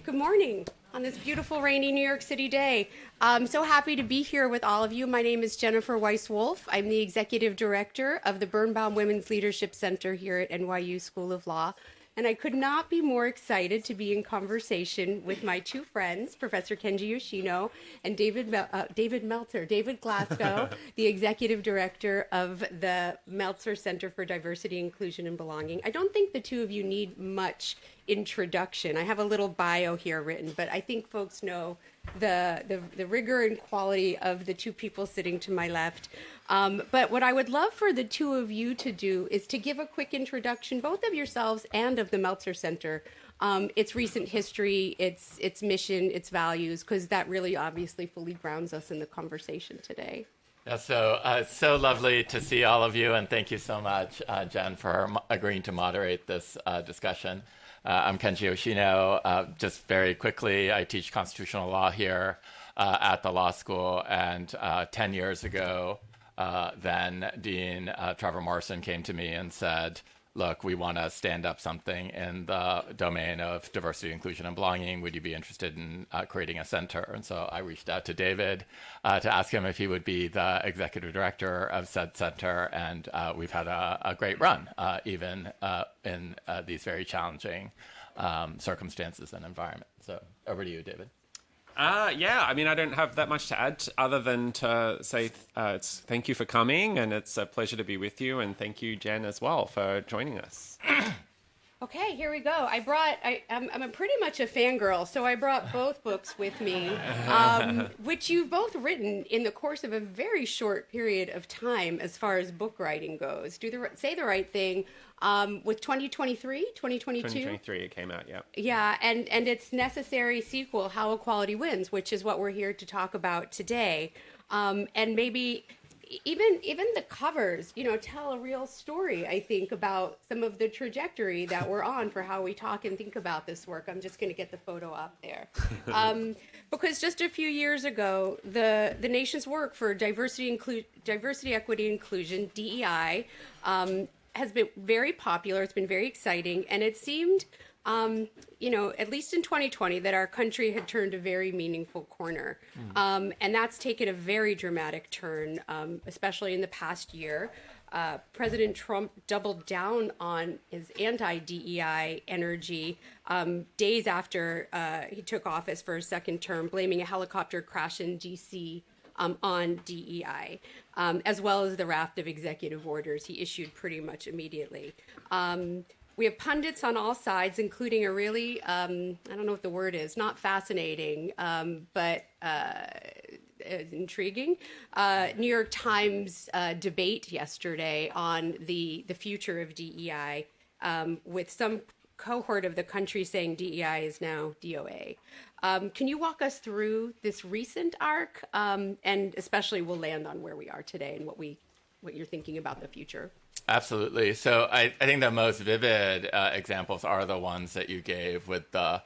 Good morning on this beautiful, rainy New York City day. I'm so happy to be here with all of you. My name is Jennifer Weiss-Wolf. I'm the Executive Director of the Birnbaum Women's Leadership Center here at NYU School of Law. And I could not be more excited to be in conversation with my two friends, Professor Kenji Yoshino and David Glasgow, the Executive Director of the Meltzer Center for Diversity, Inclusion, and Belonging. I don't think the two of you need much introduction. I have a little bio here written, but I think folks know the rigor and quality of the two people sitting to my left. But what I would love for the two of you to do is to give a quick introduction, both of yourselves and of the Meltzer Center, its recent history, its mission, its values, because that really obviously fully grounds us in the conversation today. Yeah, so lovely to see all of you, and thank you so much, Jen, for agreeing to moderate this discussion. I'm Kenji Yoshino. Just very quickly, I teach constitutional law here at the law school, and 10 years ago, then Dean Trevor Morrison came to me and said, look, we want to stand up something in the domain of diversity, inclusion, and belonging. Would you be interested in creating a center? And so I reached out to David to ask him if he would be the executive director of said center. And we've had a great run, even in these very challenging circumstances and environment. So over to you, David. Yeah, I mean, I don't have that much to add other than to say thank you for coming, and it's a pleasure to be with you, and thank you, Jen, as well, for joining us. Okay, here we go. I'm pretty much a fangirl, so I brought both books with me, which you've both written in the course of a very short period of time as far as book writing goes. Say the Right Thing with 2023, 2022? 2023 it came out, yeah. Yeah, and its necessary sequel, How Equality Wins, which is what we're here to talk about today. And maybe even the covers, tell a real story, I think, about some of the trajectory that we're on for how we talk and think about this work. I'm just going to get the photo up there. Because just a few years ago, the nation's work for diversity, equity, inclusion, DEI, has been very popular. It's been very exciting. And it seemed, at least in 2020, that our country had turned a very meaningful corner. And that's taken a very dramatic turn, especially in the past year. President Trump doubled down on his anti-DEI energy days after he took office for a second term, blaming a helicopter crash in D.C. On DEI, as well as the raft of executive orders he issued pretty much immediately. We have pundits on all sides, including a really, I don't know what the word is, not fascinating, but intriguing, New York Times debate yesterday on the future of DEI, with some cohort of the country saying DEI is now DOA. Can you walk us through this recent arc, and especially we'll land on where we are today and what you're thinking about the future? Absolutely. So I think the most vivid examples are the ones that you gave with the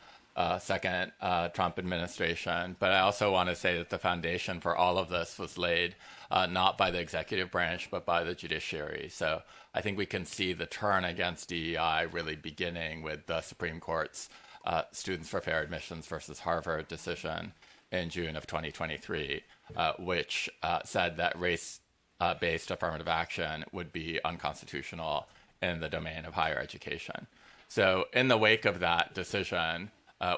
second Trump administration. But I also want to say that the foundation for all of this was laid not by the executive branch, but by the judiciary. So I think we can see the turn against DEI really beginning with the Supreme Court's Students for Fair Admissions versus Harvard decision in June of 2023, which said that race-based affirmative action would be unconstitutional in the domain of higher education. So in the wake of that decision,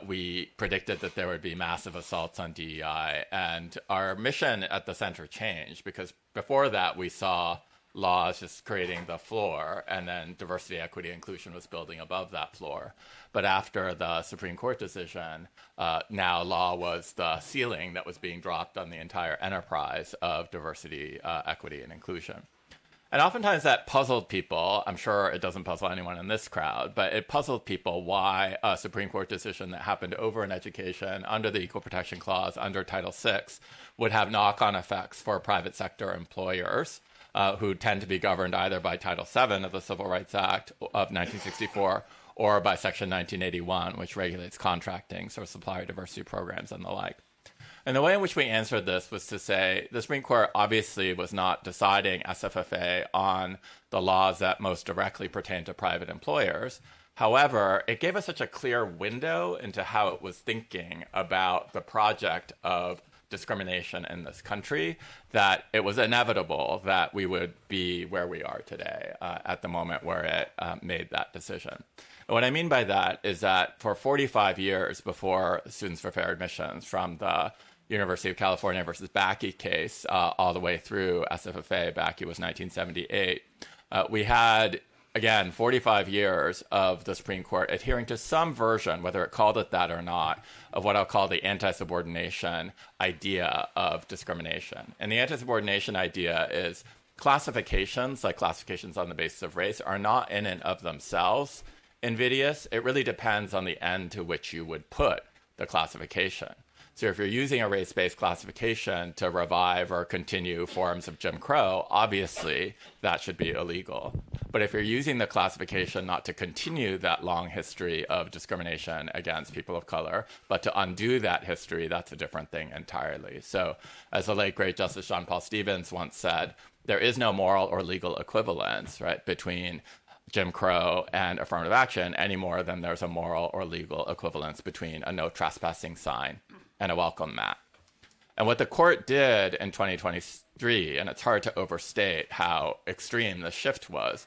we predicted that there would be massive assaults on DEI, and our mission at the center changed, because before that we saw laws just creating the floor, and then diversity, equity, inclusion was building above that floor. But after the Supreme Court decision, now law was the ceiling that was being dropped on the entire enterprise of diversity, equity, and inclusion. And oftentimes that puzzled people. I'm sure it doesn't puzzle anyone in this crowd, but it puzzled people why a Supreme Court decision that happened over in education under the Equal Protection Clause under Title VI would have knock-on effects for private sector employers, who tend to be governed either by Title VII of the Civil Rights Act of 1964 or by Section 1981, which regulates contracting, so supplier diversity programs and the like. And the way in which we answered this was to say the Supreme Court obviously was not deciding SFFA on the laws that most directly pertain to private employers, However, it gave us such a clear window into how it was thinking about the project of discrimination in this country that it was inevitable that we would be where we are today at the moment where it made that decision. And what I mean by that is that for 45 years before Students for Fair Admissions, from the University of California versus Bakke case all the way through SFFA, Bakke was 1978, we had, again, 45 years of the Supreme Court adhering to some version, whether it called it that or not, of what I'll call the anti-subordination idea of discrimination. And the anti-subordination idea is classifications, like classifications on the basis of race, are not in and of themselves invidious. It really depends on the end to which you would put the classification. So if you're using a race-based classification to revive or continue forms of Jim Crow, obviously that should be illegal. But if you're using the classification not to continue that long history of discrimination against people of color, but to undo that history, that's a different thing entirely. So as the late, great Justice John Paul Stevens once said, there is no moral or legal equivalence, right, between Jim Crow and affirmative action any more than there's a moral or legal equivalence between a no trespassing sign and a welcome mat. And what the court did in 2023, and it's hard to overstate how extreme the shift was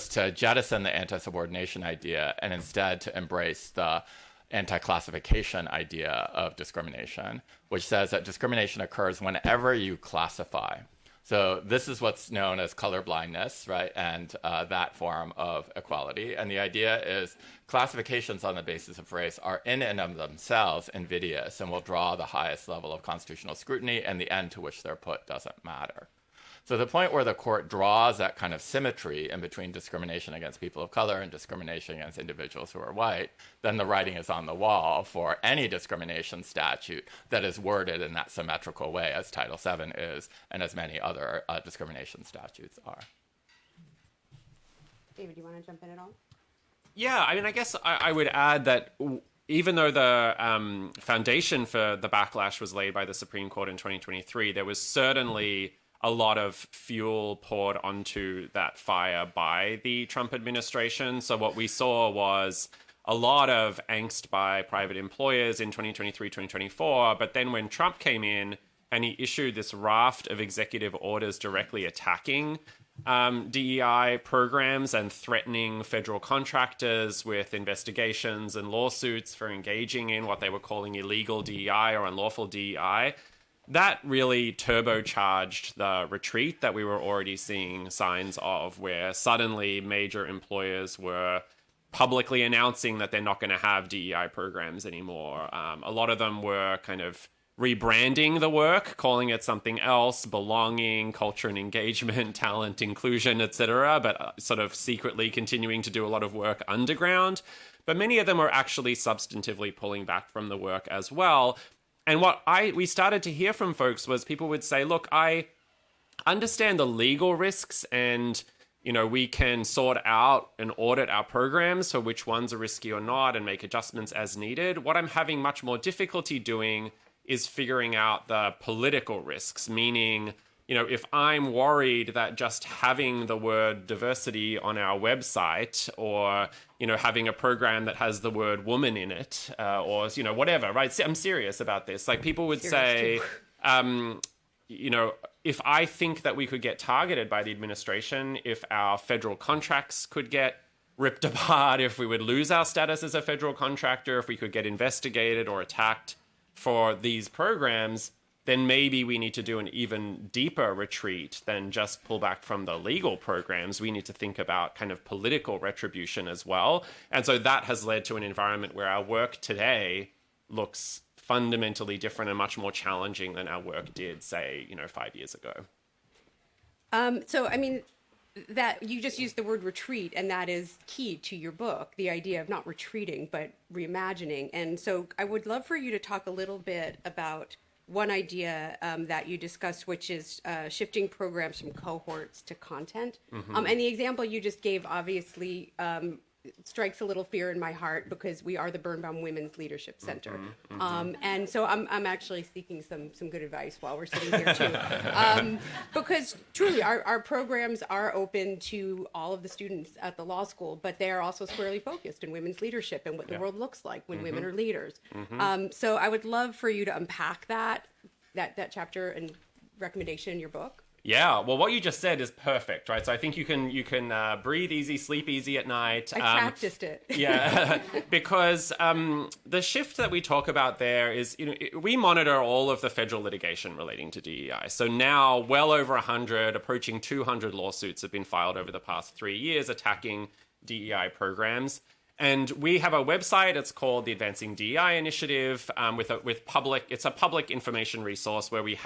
to jettison the anti-subordination idea and instead to embrace the anti-classification idea of discrimination, which says that discrimination occurs whenever you classify. So this is what's known as colorblindness, right? And that form of equality. And the idea is classifications on the basis of race are in and of themselves invidious and will draw the highest level of constitutional scrutiny, and the end to which they're put doesn't matter. So the point where the court draws that kind of symmetry in between discrimination against people of color and discrimination against individuals who are white, then the writing is on the wall for any discrimination statute that is worded in that symmetrical way as Title VII is and as many other discrimination statutes are. David, do you want to jump in at all? Yeah, I mean, I guess I would add that even though the foundation for the backlash was laid by the Supreme Court in 2023, there was certainly a lot of fuel poured onto that fire by the Trump administration. So what we saw was a lot of angst by private employers in 2023, 2024. But then when Trump came in and he issued this raft of executive orders directly attacking DEI programs and threatening federal contractors with investigations and lawsuits for engaging in what they were calling illegal DEI or unlawful DEI, that really turbocharged the retreat that we were already seeing signs of, where suddenly major employers were publicly announcing that they're not going to have DEI programs anymore. A lot of them were kind of rebranding the work, calling it something else, belonging, culture and engagement, talent, inclusion, etc., but sort of secretly continuing to do a lot of work underground. But many of them were actually substantively pulling back from the work as well. And what we started to hear from folks was people would say, look, I understand the legal risks and, you know, we can sort out and audit our programs for which ones are risky or not and make adjustments as needed. What I'm having much more difficulty doing is figuring out the political risks, meaning, you know, if I'm worried that just having the word diversity on our website or, you know, having a program that has the word woman in it or, you know, whatever, right? I'm serious about this. Like people would say, you know, if I think that we could get targeted by the administration, if our federal contracts could get ripped apart, if we would lose our status as a federal contractor, if we could get investigated or attacked for these programs, then maybe we need to do an even deeper retreat than just pull back from the legal programs. We need to think about kind of political retribution as well. And so that has led to an environment where our work today looks fundamentally different and much more challenging than our work did, say, you know, 5 years ago. So, I mean, that you just used the word retreat, and that is key to your book, the idea of not retreating, but reimagining. And so I would love for you to talk a little bit about one idea that you discussed, which is shifting programs from cohorts to content. And the example you just gave obviously strikes a little fear in my heart because we are the Birnbaum Women's Leadership Center. And so I'm actually seeking some good advice while we're sitting here too. Because truly our programs are open to all of the students at the law school, but they are also squarely focused in women's leadership and what the world looks like when women are leaders. So I would love for you to unpack that chapter and recommendation in your book. Yeah, well, what you just said is perfect, right? So I think you can breathe easy, sleep easy at night. I practiced it. Yeah, because the shift that we talk about there is, we monitor all of the federal litigation relating to DEI. So now well over 100, approaching 200 lawsuits have been filed over the past 3 years attacking DEI programs. And we have a website. It's called the Advancing DEI Initiative. It's a public information resource where we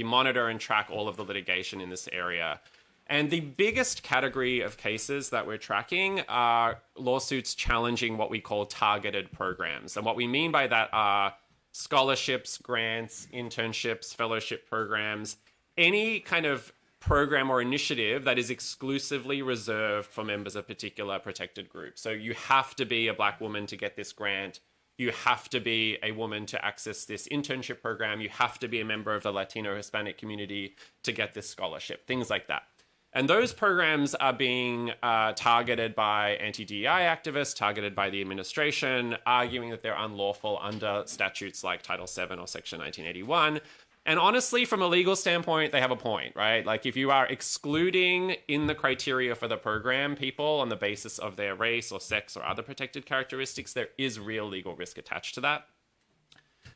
monitor and track all of the litigation in this area. And the biggest category of cases that we're tracking are lawsuits challenging what we call targeted programs. And what we mean by that are scholarships, grants, internships, fellowship programs, any kind of program or initiative that is exclusively reserved for members of particular protected groups. So you have to be a Black woman to get this grant. You have to be a woman to access this internship program. You have to be a member of the Latino Hispanic community to get this scholarship, things like that. And those programs are being targeted by anti-DEI activists, targeted by the administration, arguing that they're unlawful under statutes like Title VII or Section 1981. And honestly, from a legal standpoint, they have a point, right? Like if you are excluding in the criteria for the program people on the basis of their race or sex or other protected characteristics, there is real legal risk attached to that.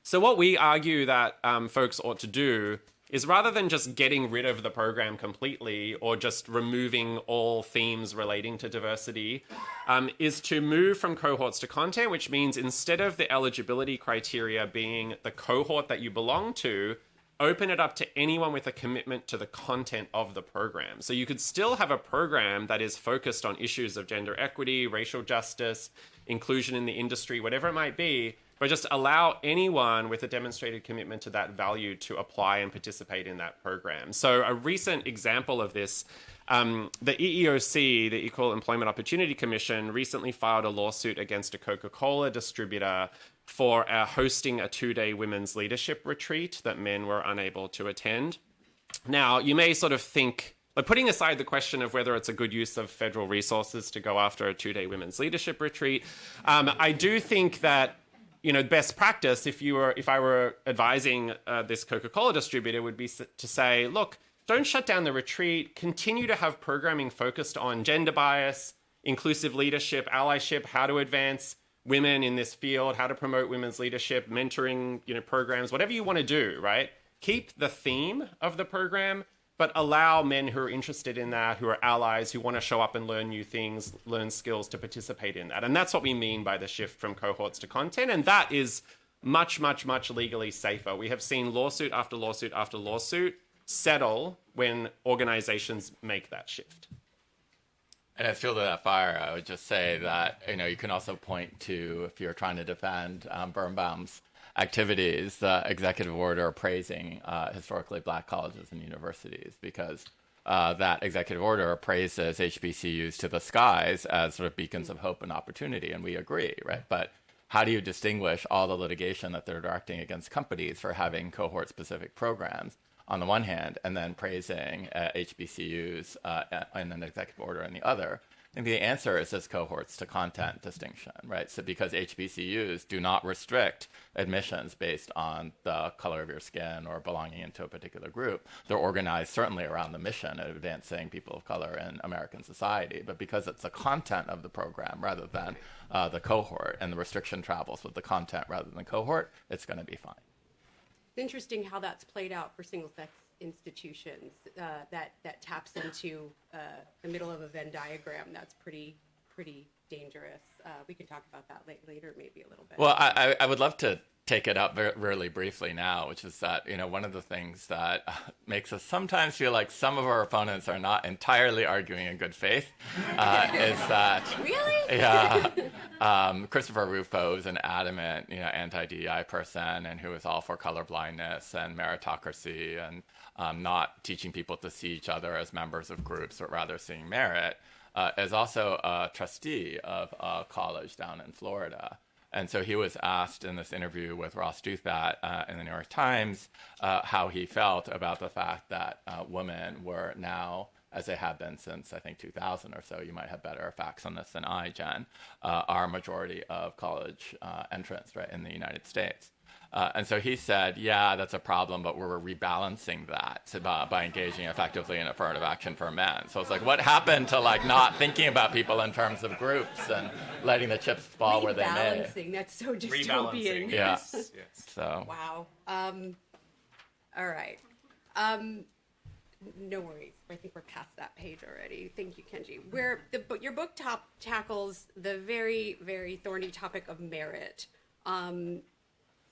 So what we argue that folks ought to do is rather than just getting rid of the program completely or just removing all themes relating to diversity, is to move from cohorts to content, which means instead of the eligibility criteria being the cohort that you belong to, open it up to anyone with a commitment to the content of the program. So you could still have a program that is focused on issues of gender equity, racial justice, inclusion in the industry, whatever it might be, but just allow anyone with a demonstrated commitment to that value to apply and participate in that program. So a recent example of this, the EEOC, the Equal Employment Opportunity Commission, recently filed a lawsuit against a Coca-Cola distributor for hosting a 2-day women's leadership retreat that men were unable to attend. Now, you may sort of think, like putting aside the question of whether it's a good use of federal resources to go after a 2-day women's leadership retreat, I do think that, best practice, if I were advising this Coca-Cola distributor, would be to say, look, don't shut down the retreat, continue to have programming focused on gender bias, inclusive leadership, allyship, how to advance women in this field, how to promote women's leadership, mentoring, programs, whatever you want to do, right? Keep the theme of the program, but allow men who are interested in that, who are allies, who want to show up and learn new things, learn skills to participate in that. And that's what we mean by the shift from cohorts to content. And that is much, much, much legally safer. We have seen lawsuit after lawsuit after lawsuit settle when organizations make that shift. And as fuel to that fire, I would just say that, you can also point to, if you're trying to defend Birnbaum's activities, the executive order praising historically Black colleges and universities, because that executive order praises HBCUs to the skies as sort of beacons of hope and opportunity. And we agree, right? But how do you distinguish all the litigation that they're directing against companies for having cohort-specific programs on the one hand, and then praising HBCUs in an executive order on the other? I think the answer is this cohorts to content distinction, right? So because HBCUs do not restrict admissions based on the color of your skin or belonging into a particular group, they're organized certainly around the mission of advancing people of color in American society. But because it's the content of the program rather than the cohort, and the restriction travels with the content rather than the cohort, it's going to be fine. It's interesting how that's played out for single-sex institutions that taps into the middle of a Venn diagram. That's pretty dangerous. We can talk about that later, maybe a little bit. Well, I would love to take it up really briefly now, which is that, one of the things that makes us sometimes feel like some of our opponents are not entirely arguing in good faith is that... Really? Yeah. Christopher Rufo is an adamant, anti-DEI person, and who is all for colorblindness and meritocracy and not teaching people to see each other as members of groups, but rather seeing merit. is also a trustee of a college down in Florida. And so he was asked in this interview with Ross Douthat in the New York Times how he felt about the fact that women were now, as they have been since, I think, 2000 or so, you might have better facts on this than I, Jen, are majority of college entrants, right, in the United States. And so he said, yeah, that's a problem, but we're rebalancing that by engaging effectively in affirmative action for men. So it's like, what happened to like not thinking about people in terms of groups and letting the chips fall where they may? Rebalancing, that's so dystopian. Rebalancing. Yeah. Yes. So Wow. All right. No worries. I think we're past that page already. Thank you, Kenji. Your book tackles the very, very thorny topic of merit.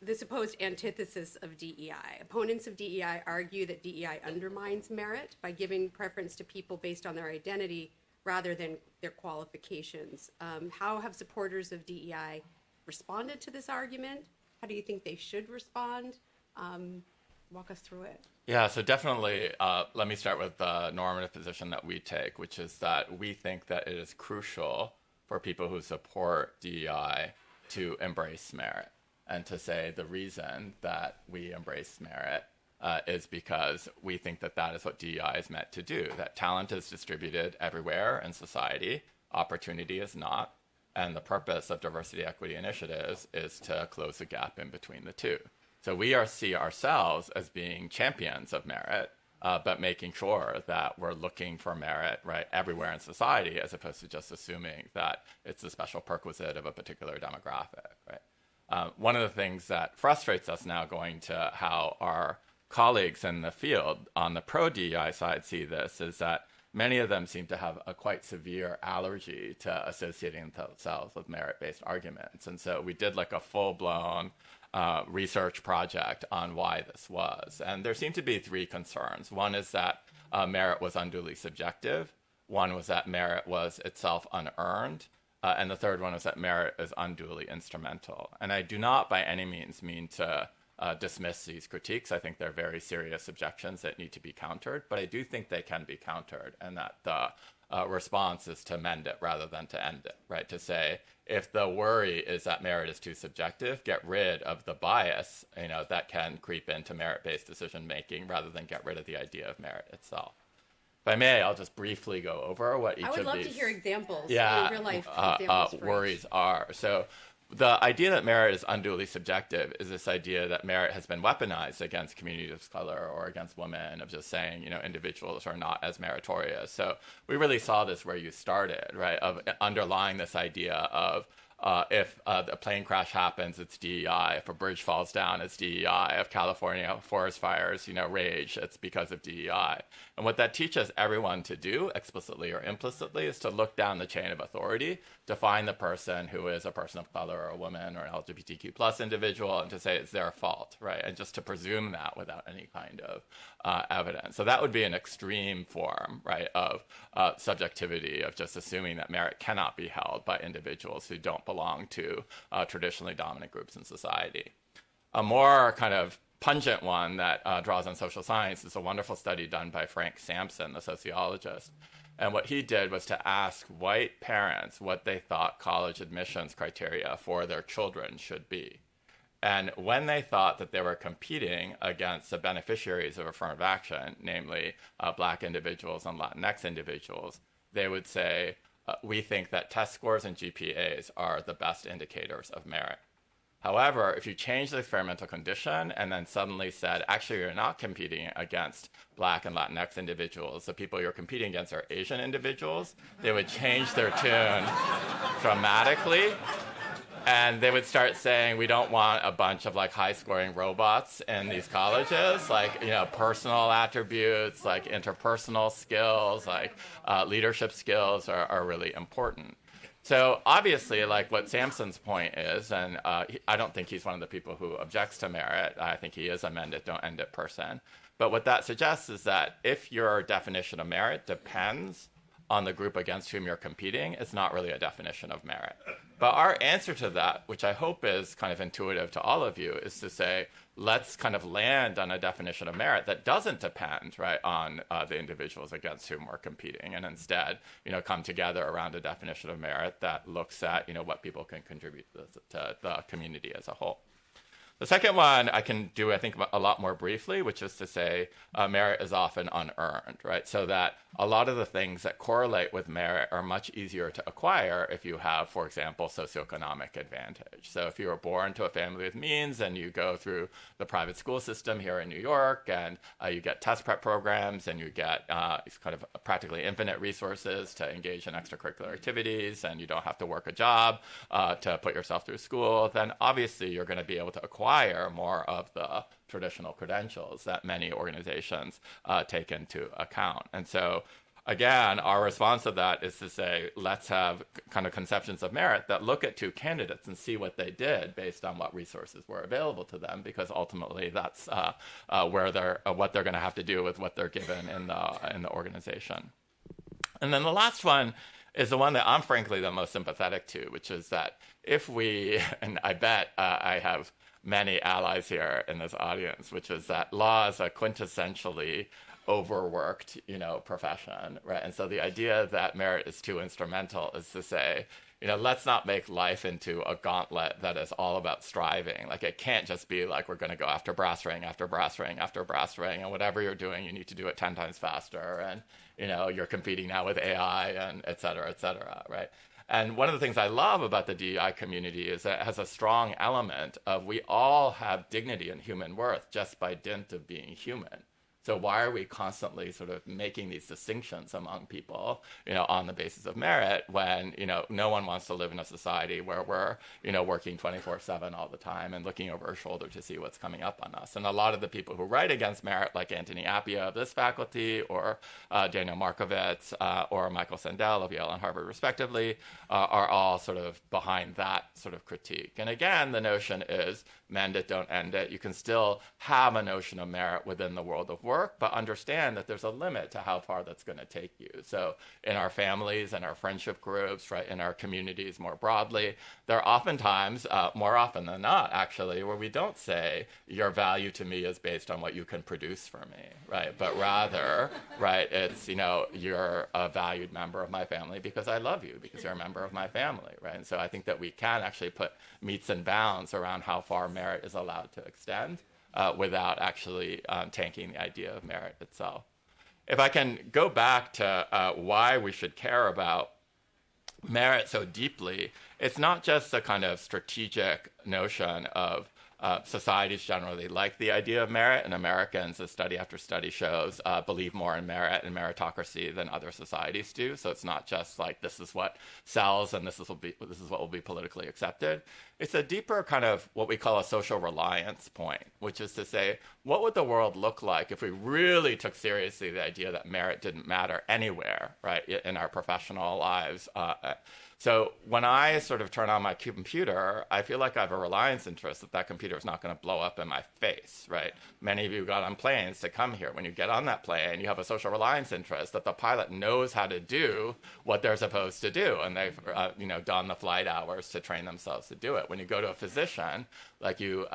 The supposed antithesis of DEI. Opponents of DEI argue that DEI undermines merit by giving preference to people based on their identity rather than their qualifications. How have supporters of DEI responded to this argument? How do you think they should respond? Walk us through it. yeah, so definitely let me start with the normative position that we take, which is that we think that it is crucial for people who support DEI to embrace merit. And to say the reason that we embrace merit is because we think that that is what DEI is meant to do, that talent is distributed everywhere in society, opportunity is not, and the purpose of diversity, equity initiatives is to close the gap in between the two. So we see ourselves as being champions of merit, but making sure that we're looking for merit right everywhere in society, as opposed to just assuming that it's a special perquisite of a particular demographic, right? One of the things that frustrates us now, going to how our colleagues in the field on the pro-DEI side see this, is that many of them seem to have a quite severe allergy to associating themselves with merit-based arguments. And so we did like a full-blown research project on why this was. And there seem to be three concerns. One is that merit was unduly subjective. One was that merit was itself unearned. And the third one is that merit is unduly instrumental. And I do not by any means mean to dismiss these critiques. I think they're very serious objections that need to be countered, but I do think they can be countered, and that the response is to mend it rather than to end it, right? To say, if the worry is that merit is too subjective, get rid of the bias, that can creep into merit-based decision-making rather than get rid of the idea of merit itself. If I may, I'll just briefly go over what each of these... I would love to hear examples, real-life examples. Worries are. So the idea that merit is unduly subjective is this idea that merit has been weaponized against communities of color or against women, of just saying, individuals are not as meritorious. So we really saw this where you started, right, of underlying this idea of if a plane crash happens, it's DEI. If a bridge falls down, it's DEI. If California forest fires, rage, it's because of DEI. And what that teaches everyone to do, explicitly or implicitly, is to look down the chain of authority to find the person who is a person of color or a woman or an LGBTQ plus individual, and to say it's their fault, right? And just to presume that without any kind of evidence. So that would be an extreme form, right, of subjectivity, of just assuming that merit cannot be held by individuals who don't belong to traditionally dominant groups in society. A more kind of pungent one that draws on social science is a wonderful study done by Frank Sampson, the sociologist. And what he did was to ask white parents what they thought college admissions criteria for their children should be. And when they thought that they were competing against the beneficiaries of affirmative action, namely Black individuals and Latinx individuals, they would say, we think that test scores and GPAs are the best indicators of merit. However, if you change the experimental condition and then suddenly said, actually, you're not competing against Black and Latinx individuals, the people you're competing against are Asian individuals, they would change their tune dramatically. And they would start saying, we don't want a bunch of high-scoring robots in these colleges, personal attributes, interpersonal skills, leadership skills are really important. So obviously, what Sampson's point is, and I don't think he's one of the people who objects to merit. I think he is a mend it, don't end it person. But what that suggests is that if your definition of merit depends on the group against whom you're competing is not really a definition of merit. But our answer to that, which I hope is kind of intuitive to all of you, is to say, let's kind of land on a definition of merit that doesn't depend, right, on the individuals against whom we're competing, and instead, come together around a definition of merit that looks at, what people can contribute to the community as a whole. The second one I can do, I think, a lot more briefly, which is to say merit is often unearned, right? So that a lot of the things that correlate with merit are much easier to acquire if you have, for example, socioeconomic advantage. So if you were born to a family with means and you go through the private school system here in New York and you get test prep programs and you get kind of practically infinite resources to engage in extracurricular activities and you don't have to work a job to put yourself through school, then obviously you're going to be able to acquire more of the traditional credentials that many organizations take into account. And so, again, our response to that is to say, let's have kind of conceptions of merit that look at two candidates and see what they did based on what resources were available to them, because ultimately that's what they're going to have to do with what they're given in the organization. And then the last one is the one that I'm frankly the most sympathetic to, which is that if we, and I bet I have many allies here in this audience, which is that law is a quintessentially overworked, profession, right? And so the idea that merit is too instrumental is to say, let's not make life into a gauntlet that is all about striving. Like, it can't just be like we're going to go after brass ring after brass ring after brass ring, and whatever you're doing, you need to do it 10 times faster, and you're competing now with AI and et cetera, right? And one of the things I love about the DEI community is that it has a strong element of we all have dignity and human worth just by dint of being human. So why are we constantly sort of making these distinctions among people, on the basis of merit when, no one wants to live in a society where we're, working 24/7 all the time and looking over our shoulder to see what's coming up on us. And a lot of the people who write against merit, like Anthony Appia of this faculty, or Daniel Markovitz, or Michael Sandel of Yale and Harvard, respectively, are all sort of behind that sort of critique. And again, the notion is mend it, don't end it. You can still have a notion of merit within the world of work, but understand that there's a limit to how far that's going to take you. So in our families and our friendship groups, right, in our communities more broadly, there are oftentimes, more often than not, actually, where we don't say your value to me is based on what you can produce for me, right? But rather, right, it's, you're a valued member of my family because I love you, because you're a member of my family, right? And so I think that we can actually put metes and bounds around how far merit is allowed to extend without actually tanking the idea of merit itself. If I can go back to why we should care about merit so deeply, it's not just a kind of strategic notion of societies generally like the idea of merit, and Americans, as study after study shows, believe more in merit and meritocracy than other societies do. So it's not just like this is what sells and this is what will be politically accepted. It's a deeper kind of what we call a social reliance point, which is to say, what would the world look like if we really took seriously the idea that merit didn't matter anywhere, right, in our professional lives? So when I sort of turn on my computer, I feel like I have a reliance interest that computer is not going to blow up in my face, right? Many of you got on planes to come here. When you get on that plane, you have a social reliance interest that the pilot knows how to do what they're supposed to do, and they've done the flight hours to train themselves to do it. When you go to a physician, like you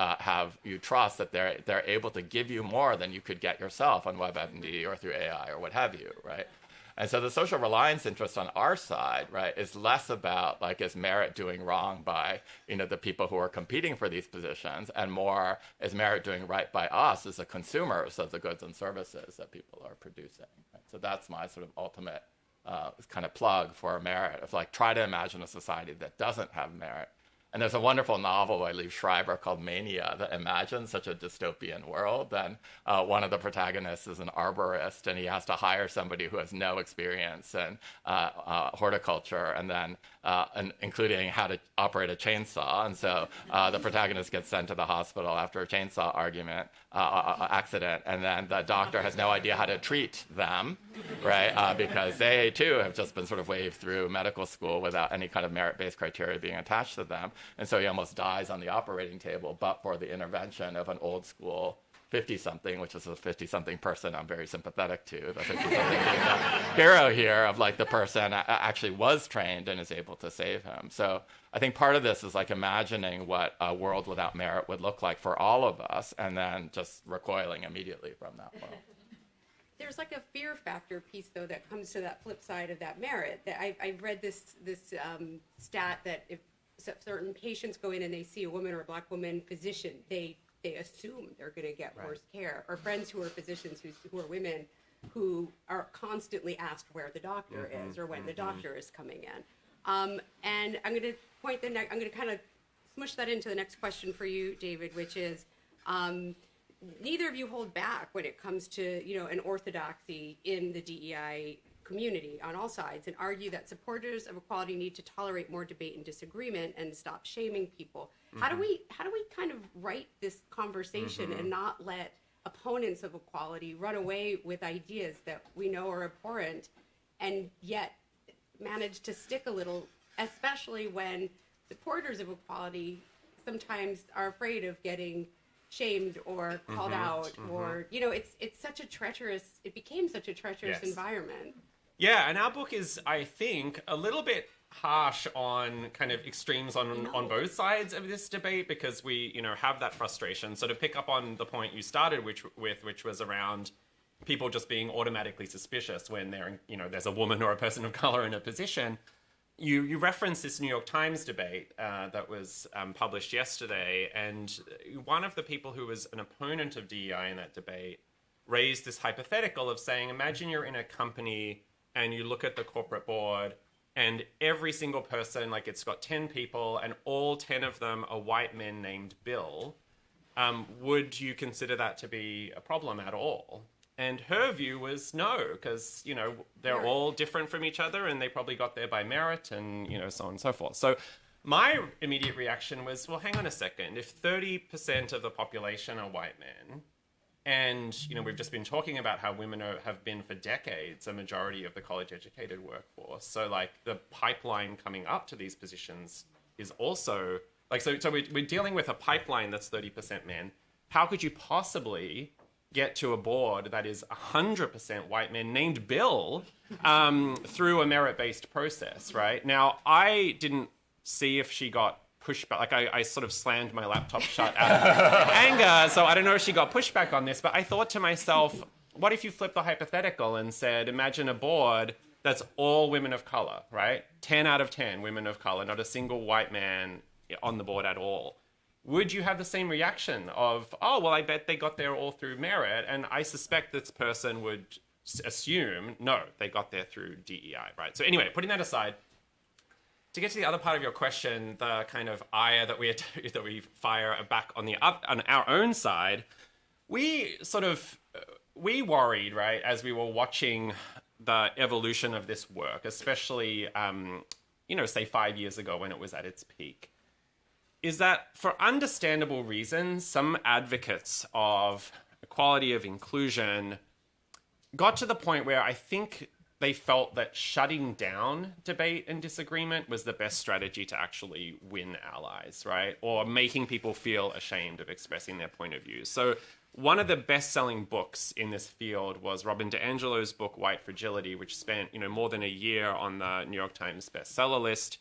trust that they're able to give you more than you could get yourself on WebMD or through AI or what have you, right? And so the social reliance interest on our side, right, is less about like, is merit doing wrong by, the people who are competing for these positions, and more, is merit doing right by us as the consumers of the goods and services that people are producing. Right? So that's my sort of ultimate kind of plug for merit, of like, try to imagine a society that doesn't have merit. And there's a wonderful novel by Liev Schreiber called Mania that imagines such a dystopian world. And one of the protagonists is an arborist, and he has to hire somebody who has no experience in horticulture, and then including how to operate a chainsaw. And so the protagonist gets sent to the hospital after a chainsaw accident, and then the doctor has no idea how to treat them, right? Because they too have just been sort of waved through medical school without any kind of merit-based criteria being attached to them. And so he almost dies on the operating table, but for the intervention of an old school 50-something, which is a 50-something person I'm very sympathetic to, the 50-something being the hero here of like the person actually was trained and is able to save him. So I think part of this is like imagining what a world without merit would look like for all of us, and then just recoiling immediately from that world. There's like a fear factor piece, though, that comes to that flip side of that merit. That I've read this stat that if certain patients go in and they see a woman or a Black woman physician, they assume they're going to get worse care. Or friends who are physicians who are women who are constantly asked where the doctor is or when the doctor is coming in. And I'm going to I'm going to kind of smush that into the next question for you, David, which is, neither of you hold back when it comes to, an orthodoxy in the DEI community on all sides, and argue that supporters of equality need to tolerate more debate and disagreement and stop shaming people. How do we kind of right this conversation and not let opponents of equality run away with ideas that we know are abhorrent, and yet manage to stick a little, especially when supporters of equality sometimes are afraid of getting shamed or called out, or it became such a treacherous environment. Yeah, and our book is, I think, a little bit harsh on kind of extremes on both sides of this debate, because we, have that frustration. So to pick up on the point you started which was around people just being automatically suspicious when there's a woman or a person of color in a position. You referenced this New York Times debate that was published yesterday, and one of the people who was an opponent of DEI in that debate raised this hypothetical of saying, imagine you're in a company and you look at the corporate board and every single person, like it's got 10 people and all 10 of them are white men named Bill. Would you consider that to be a problem at all? And her view was no, because, they're all different from each other and they probably got there by merit and, so on and so forth. So my immediate reaction was, well, hang on a second. If 30% of the population are white men, and, we've just been talking about how women have been for decades a majority of the college-educated workforce. So, like, the pipeline coming up to these positions is also, like, so we're dealing with a pipeline that's 30% men. How could you possibly get to a board that is 100% white men named Bill through a merit-based process, right? Now, I didn't see if she got pushback. Like, I sort of slammed my laptop shut out of anger, so I don't know if she got pushback on this, but I thought to myself, what if you flip the hypothetical and said, imagine a board that's all women of color, right? 10 out of 10 women of color, not a single white man on the board at all. Would you have the same reaction of, oh, well, I bet they got there all through merit, and I suspect this person would assume, no, they got there through DEI, right? So anyway, putting that aside, to get to the other part of your question, the kind of ire that we fire back on our own side, we worried, right, as we were watching the evolution of this work, especially, say 5 years ago when it was at its peak, is that for understandable reasons, some advocates of equality, of inclusion, got to the point where I think they felt that shutting down debate and disagreement was the best strategy to actually win allies, right? Or making people feel ashamed of expressing their point of view. So one of the best-selling books in this field was Robin DiAngelo's book, White Fragility, which spent, more than a year on the New York Times bestseller list.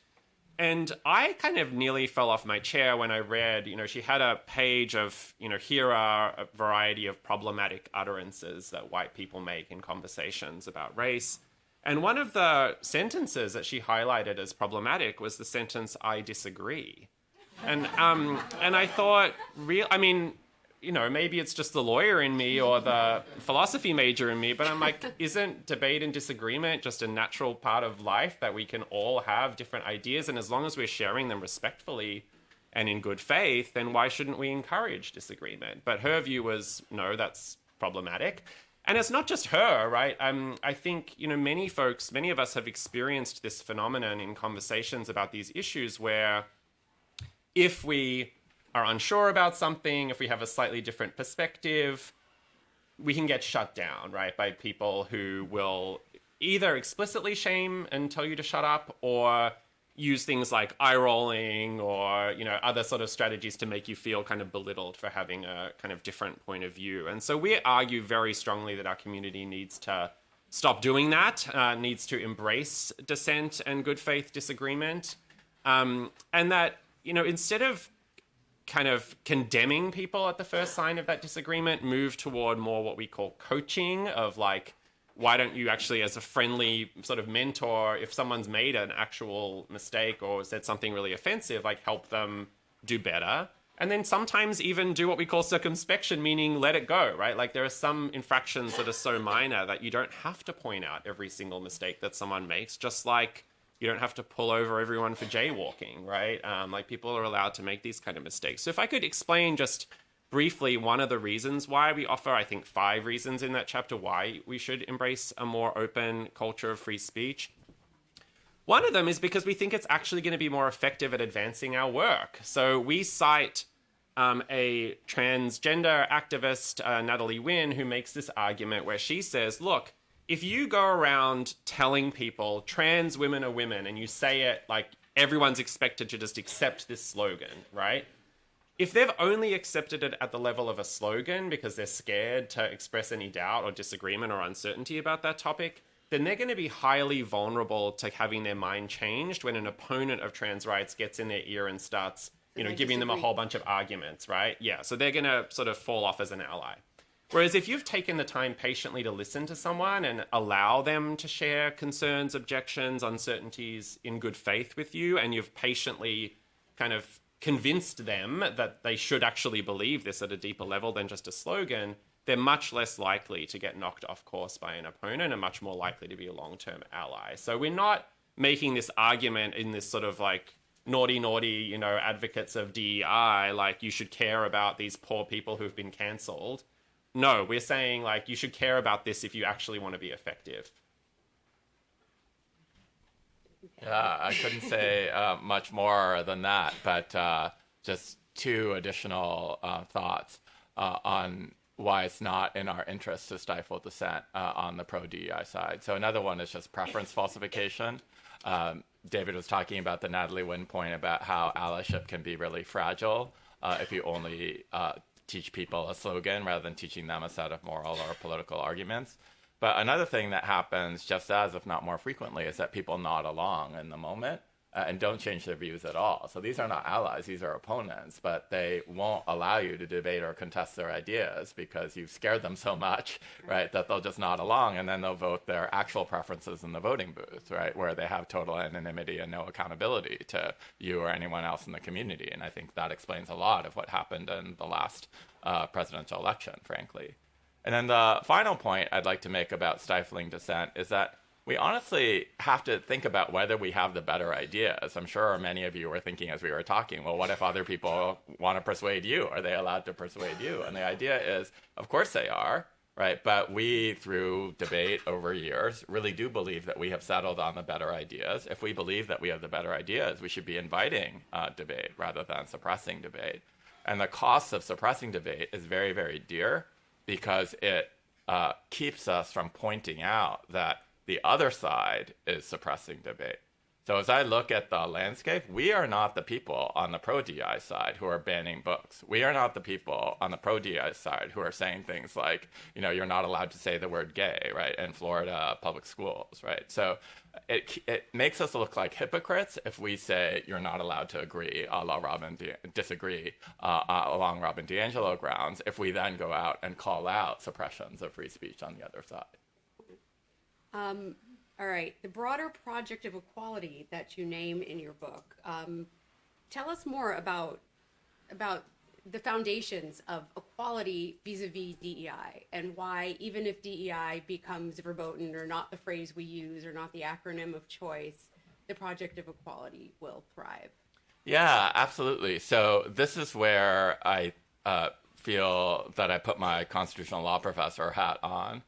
And I kind of nearly fell off my chair when I read, she had a page of, here are a variety of problematic utterances that white people make in conversations about race. And one of the sentences that she highlighted as problematic was the sentence, I disagree. And I thought, maybe it's just the lawyer in me or the philosophy major in me, but I'm like, isn't debate and disagreement just a natural part of life that we can all have different ideas? And as long as we're sharing them respectfully and in good faith, then why shouldn't we encourage disagreement? But her view was, no, that's problematic. And it's not just her, right? I think, many of us have experienced this phenomenon in conversations about these issues where if we are unsure about something, if we have a slightly different perspective, we can get shut down, right, by people who will either explicitly shame and tell you to shut up, or use things like eye rolling or, other sort of strategies to make you feel kind of belittled for having a kind of different point of view. And so we argue very strongly that our community needs to stop doing that, needs to embrace dissent and good faith disagreement. And that, instead of kind of condemning people at the first sign of that disagreement, move toward more what we call coaching of like, why don't you actually, as a friendly sort of mentor, if someone's made an actual mistake or said something really offensive, like help them do better. And then sometimes even do what we call circumspection, meaning let it go, right? Like there are some infractions that are so minor that you don't have to point out every single mistake that someone makes, just like you don't have to pull over everyone for jaywalking, right? Like people are allowed to make these kind of mistakes. So if I could explain just briefly one of the reasons why we offer, I think 5 reasons in that chapter why we should embrace a more open culture of free speech. One of them is because we think it's actually going to be more effective at advancing our work. So we cite a transgender activist, Natalie Wynn, who makes this argument where she says, look, if you go around telling people trans women are women and you say it like everyone's expected to just accept this slogan, right? If they've only accepted it at the level of a slogan because they're scared to express any doubt or disagreement or uncertainty about that topic, then they're going to be highly vulnerable to having their mind changed when an opponent of trans rights gets in their ear and starts, giving them a whole bunch of arguments, right? Yeah, so they're going to sort of fall off as an ally. Whereas if you've taken the time patiently to listen to someone and allow them to share concerns, objections, uncertainties in good faith with you, and you've patiently kind of convinced them that they should actually believe this at a deeper level than just a slogan, they're much less likely to get knocked off course by an opponent and much more likely to be a long-term ally. So we're not making this argument in this sort of like naughty, advocates of DEI, like you should care about these poor people who've been cancelled. No, we're saying like you should care about this if you actually want to be effective. Yeah, I couldn't say much more than that, but just 2 additional thoughts on why it's not in our interest to stifle dissent on the pro-DEI side. So another one is just preference falsification. David was talking about the Natalie Wynn point about how allyship can be really fragile if you only teach people a slogan rather than teaching them a set of moral or political arguments. But another thing that happens just as, if not more frequently, is that people nod along in the moment and don't change their views at all. So these are not allies, these are opponents, but they won't allow you to debate or contest their ideas because you've scared them so much, right, that they'll just nod along and then they'll vote their actual preferences in the voting booth, right, where they have total anonymity and no accountability to you or anyone else in the community. And I think that explains a lot of what happened in the last presidential election, frankly. And then the final point I'd like to make about stifling dissent is that we honestly have to think about whether we have the better ideas. I'm sure many of you were thinking as we were talking, well, what if other people want to persuade you? Are they allowed to persuade you? And the idea is, of course they are, right? But we, through debate over years, really do believe that we have settled on the better ideas. If we believe that we have the better ideas, we should be inviting debate rather than suppressing debate. And the cost of suppressing debate is very, very dear because it keeps us from pointing out that the other side is suppressing debate. So as I look at the landscape, we are not the people on the pro-DEI side who are banning books. We are not the people on the pro-DEI side who are saying things like, you're not allowed to say the word gay, right, in Florida public schools, right? So it makes us look like hypocrites if we say you're not allowed to agree disagree along Robin DiAngelo grounds, if we then go out and call out suppressions of free speech on the other side. All right, the broader project of equality that you name in your book, tell us more about the foundations of equality vis-a-vis DEI and why, even if DEI becomes verboten or not the phrase we use or not the acronym of choice, the project of equality will thrive. Yeah, absolutely. So this is where I feel that I put my constitutional law professor hat on,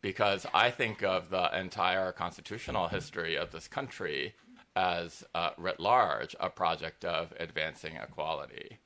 because I think of the entire constitutional history of this country as, writ large, a project of advancing equality.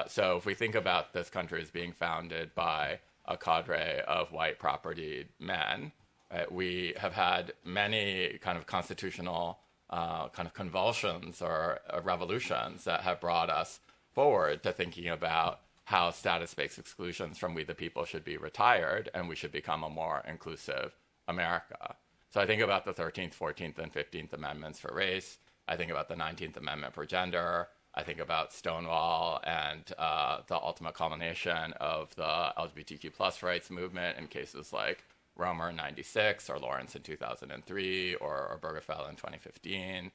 So if we think about this country as being founded by a cadre of white propertied men, right, we have had many kind of constitutional kind of convulsions or revolutions that have brought us forward to thinking about how status-based exclusions from we the people should be retired and we should become a more inclusive America. So I think about the 13th, 14th, and 15th Amendments for race. I think about the 19th Amendment for gender. I think about Stonewall and the ultimate culmination of the LGBTQ plus rights movement in cases like Romer in 96 or Lawrence in 2003 or Obergefell in 2015,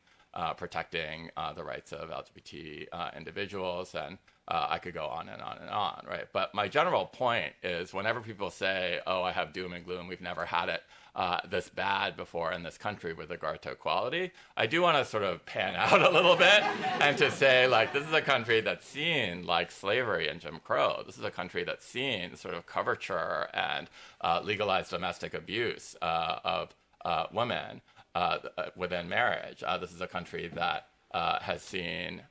protecting the rights of LGBT individuals. And I could go on and on and on, right? But my general point is whenever people say, oh, I have doom and gloom, we've never had it this bad before in this country with regard to equality, I do want to sort of pan out a little bit and to say, like, this is a country that's seen, like, slavery and Jim Crow. This is a country that's seen sort of coverture and legalized domestic abuse of women within marriage. This is a country that has seen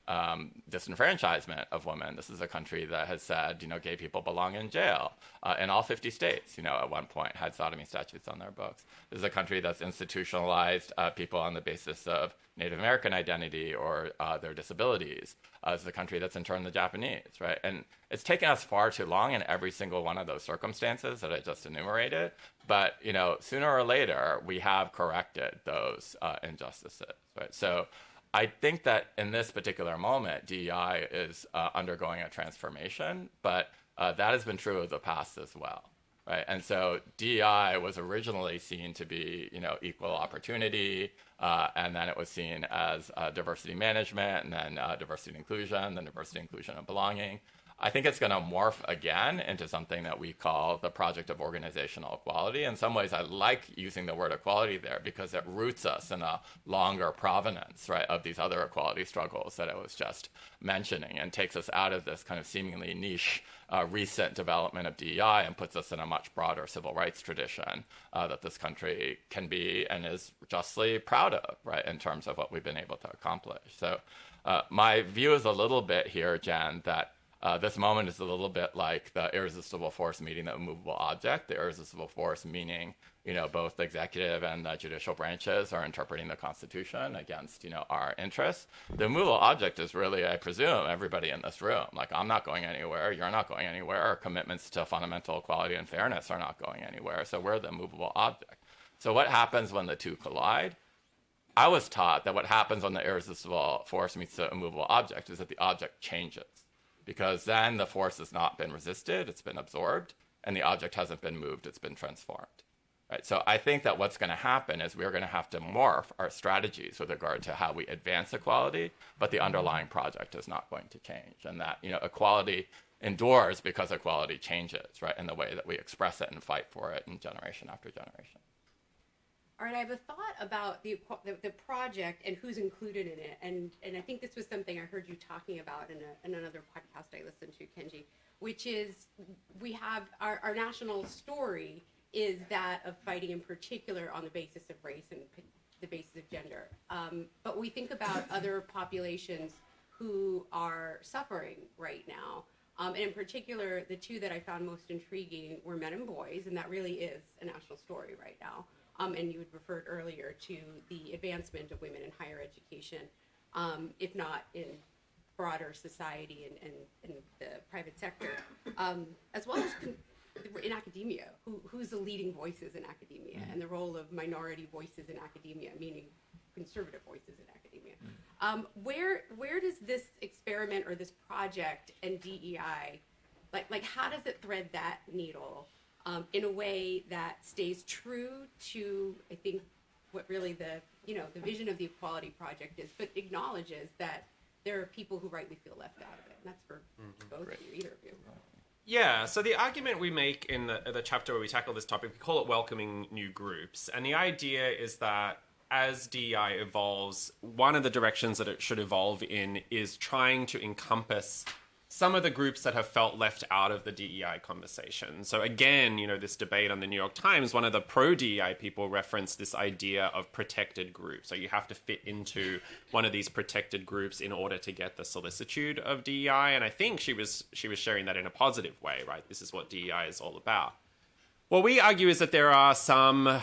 disenfranchisement of women. This is a country that has said, gay people belong in jail in all 50 states, at one point had sodomy statutes on their books. This is a country that's institutionalized people on the basis of Native American identity or their disabilities. This is a country that's interned the Japanese, right? And it's taken us far too long in every single one of those circumstances that I just enumerated. But, sooner or later, we have corrected those injustices, right? So I think that in this particular moment, DEI is undergoing a transformation, but that has been true of the past as well, right? And so DEI was originally seen to be, equal opportunity, and then it was seen as diversity management, and then diversity and inclusion, then diversity, inclusion, and belonging. I think it's going to morph again into something that we call the project of organizational equality. In some ways, I like using the word equality there because it roots us in a longer provenance, right, of these other equality struggles that I was just mentioning, and takes us out of this kind of seemingly niche recent development of DEI and puts us in a much broader civil rights tradition that this country can be and is justly proud of, right, in terms of what we've been able to accomplish. So my view is a little bit here, Jen, that this moment is a little bit like the irresistible force meeting the immovable object. The irresistible force meaning, both the executive and the judicial branches are interpreting the Constitution against, our interests. The immovable object is really, I presume, everybody in this room. Like, I'm not going anywhere. You're not going anywhere. Our commitments to fundamental equality and fairness are not going anywhere. So we're the immovable object. So what happens when the two collide? I was taught that what happens when the irresistible force meets the immovable object is that the object changes. Because then the force has not been resisted, it's been absorbed, and the object hasn't been moved, it's been transformed. Right? So I think that what's going to happen is we're going to have to morph our strategies with regard to how we advance equality, but the underlying project is not going to change. And that, equality endures because equality changes, right, in the way that we express it and fight for it in generation after generation. All right, I have a thought about the project and who's included in it, and I think this was something I heard you talking about in another podcast I listened to, Kenji, which is we have our national story is that of fighting in particular on the basis of race and the basis of gender. But we think about other populations who are suffering right now. And in particular, the two that I found most intriguing were men and boys, and that really is a national story right now. And you had referred earlier to the advancement of women in higher education, if not in broader society and in the private sector, as well as in academia, who's the leading voices in academia, and the role of minority voices in academia, meaning conservative voices in academia. Where does this experiment or this project and DEI, like how does it thread that needle? In a way that stays true to, I think, what really the vision of the Equality Project is, but acknowledges that there are people who rightly feel left out of it. And that's for both of you, either of you. Yeah, so the argument we make in the chapter where we tackle this topic, we call it welcoming new groups. And the idea is that as DEI evolves, one of the directions that it should evolve in is trying to encompass some of the groups that have felt left out of the DEI conversation. So again, this debate on the New York Times, one of the pro-DEI people referenced this idea of protected groups. So you have to fit into one of these protected groups in order to get the solicitude of DEI. And I think she was sharing that in a positive way, right? This is what DEI is all about. What we argue is that there are some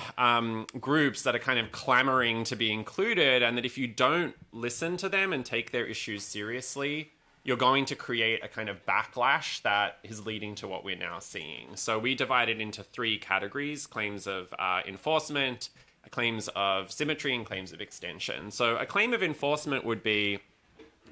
groups that are kind of clamoring to be included, and that if you don't listen to them and take their issues seriously, you're going to create a kind of backlash that is leading to what we're now seeing. So we divide it into 3 categories: claims of enforcement, claims of symmetry, and claims of extension. So a claim of enforcement would be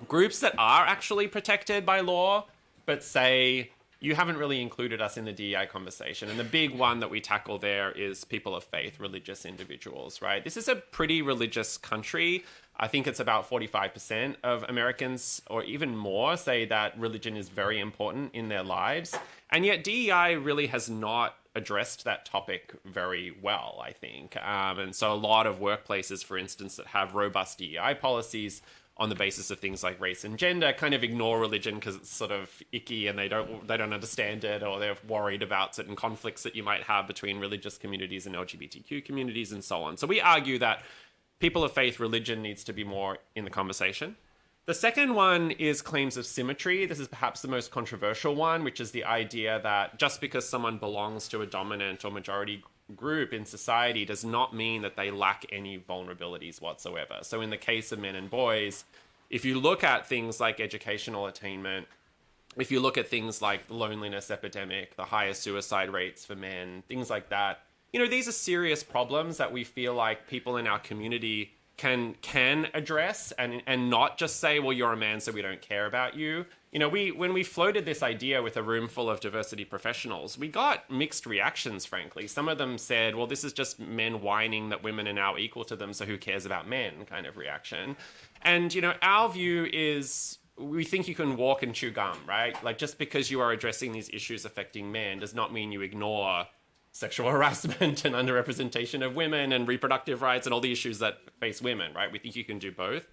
groups that are actually protected by law, but say, you haven't really included us in the DEI conversation. And the big one that we tackle there is people of faith, religious individuals, right? This is a pretty religious country. I think it's about 45% of Americans, or even more, say that religion is very important in their lives. And yet DEI really has not addressed that topic very well, I think. And so a lot of workplaces, for instance, that have robust DEI policies on the basis of things like race and gender kind of ignore religion because it's sort of icky and they don't understand it, or they're worried about certain conflicts that you might have between religious communities and LGBTQ communities and so on. So we argue that people of faith, religion needs to be more in the conversation. The second one is claims of symmetry. This is perhaps the most controversial one, which is the idea that just because someone belongs to a dominant or majority group in society does not mean that they lack any vulnerabilities whatsoever. So in the case of men and boys, if you look at things like educational attainment, if you look at things like the loneliness epidemic, the higher suicide rates for men, things like that, these are serious problems that we feel like people in our community can address and not just say, well, you're a man, so we don't care about you. When we floated this idea with a room full of diversity professionals, we got mixed reactions, frankly. Some of them said, well, this is just men whining that women are now equal to them, so who cares about men kind of reaction. And, our view is we think you can walk and chew gum, right? Like, just because you are addressing these issues affecting men does not mean you ignore sexual harassment and underrepresentation of women and reproductive rights and all the issues that face women, right? We think you can do both.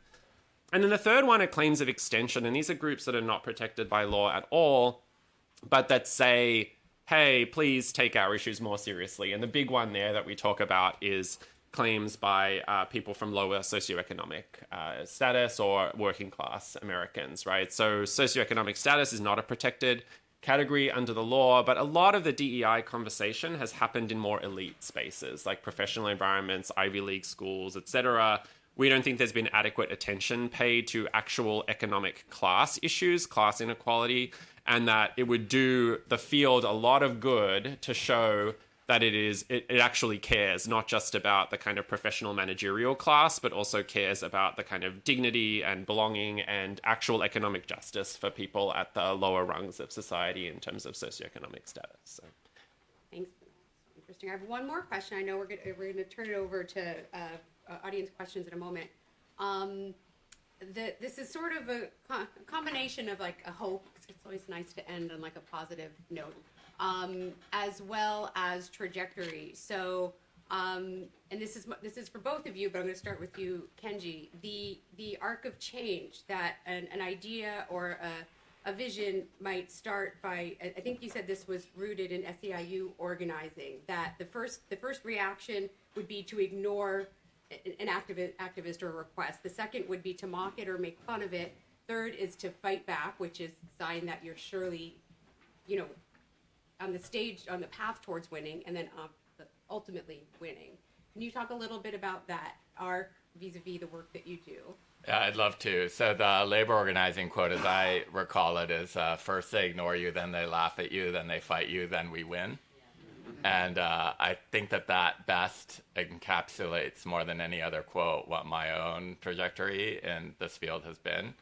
And then the third one are claims of extension. And these are groups that are not protected by law at all, but that say, hey, please take our issues more seriously. And the big one there that we talk about is claims by people from lower socioeconomic status or working class Americans, right? So socioeconomic status is not a protected category under the law, but a lot of the DEI conversation has happened in more elite spaces like professional environments, Ivy League schools, etc. We don't think there's been adequate attention paid to actual economic class issues, class inequality, and that it would do the field a lot of good to show that it actually cares, not just about the kind of professional managerial class, but also cares about the kind of dignity and belonging and actual economic justice for people at the lower rungs of society in terms of socioeconomic status. So. Thanks. Interesting. I have one more question. I know we're going to turn it over to audience questions in a moment. This is sort of a combination of like a hope. It's always nice to end on like a positive note. As well as trajectory. So, and this is for both of you, but I'm going to start with you, Kenji. The arc of change that an idea or a vision might start by. I think you said this was rooted in SEIU organizing. That the first reaction would be to ignore an activist or a request. The second would be to mock it or make fun of it. Third is to fight back, which is a sign that you're surely, on the stage, on the path towards winning, and then ultimately winning. Can you talk a little bit about that arc vis-a-vis the work that you do? Yeah, I'd love to. So the labor organizing quote, as I recall it, is first they ignore you, then they laugh at you, then they fight you, then we win. And I think that best encapsulates more than any other quote what my own trajectory in this field has been.